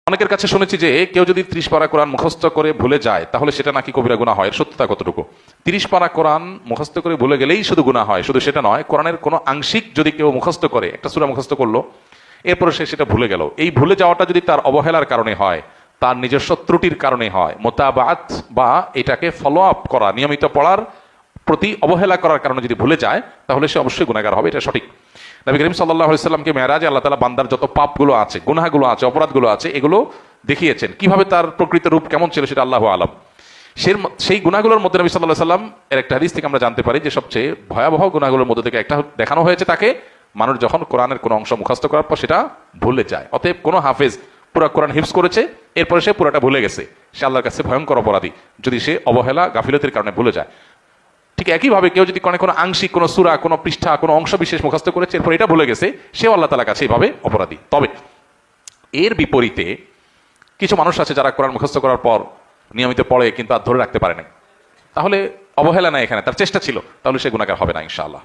অনেকের কাছে শুনেছি যে কেউ যদি 30 পারা কোরআন মুখস্থ করে ভুলে যায় তাহলে সেটা নাকি কবিরা গুনাহ হয়। সত্যতা কতটুকু? 30 পারা কোরআন মুখস্থ করে ভুলে গেলেই শুধু গুনাহ হয়, শুধু সেটা নয়, কোরআনের কোনো আংশিক যদি কেউ মুখস্থ করে, একটা সূরা মুখস্থ করলো, এরপরে সে সেটা ভুলে গেল, এই ভুলে যাওয়াটা যদি তার অবহেলার কারণে হয়, তার নিজস্ব ত্রুটির কারণে হয়, মোতাবাত বা এটাকে ফলো আপ করা, নিয়মিত পড়ার প্রতি অবহেলা করার কারণে যদি ভুলে যায়, তাহলে সে অবশ্যই গুনাহগার হবে, এটা সঠিক। নবী করিম সাল্লাল্লাহু আলাইহি সাল্লামকে মেরাজে আল্লাহ তাআলা বান্দার যত পাপগুলো আছে, গুনাহগুলো আছে, অপরাধগুলো আছে, এগুলো দেখিয়েছেন। কিভাবে তার প্রকৃত রূপ কেমন ছিল সেটা আল্লাহু আলাম। সেই গুনাহগুলোর মধ্যে নবী সাল্লাল্লাহু আলাইহি সাল্লাম এর একটা হাদিস থেকে আমরা জানতে পারি যে সবচেয়ে ভয়াবহ গুনাহগুলোর মধ্যে থেকে একটা দেখানো হয়েছে তাকে, মানুষ যখন কোরআনের কোনো অংশ মুখস্থ করার পর সেটা ভুলে যায়। অতএব কোনো হাফেজ পুরো কোরআন হিফজ করেছে, এরপরে সে পুরোটা ভুলে গেছে, সে আল্লাহর কাছে ভয়ঙ্কর অপরাধী যদি সে অবহেলা গাফিলতির কারণে ভুলে যায়। ঠিক একইভাবে কেউ যদি কোনো আংশিক কোনো সূরা, কোনো পৃষ্ঠা, কোনো অংশ বিশেষ মুখস্থ করেছে, এরপর এটা ভুলে গেছে, সেও আল্লাহ তাআলার কাছে এইভাবে অপরাধী। তবে এর বিপরীতে কিছু মানুষ আছে যারা কোরআন মুখস্থ করার পর নিয়মিত পড়ে কিন্তু আর ধরে রাখতে পারে না, তাহলে অবহেলা নাই এখানে, তার চেষ্টা ছিল, তাহলে সে গুনাহগার হবে না ইনশাআল্লাহ।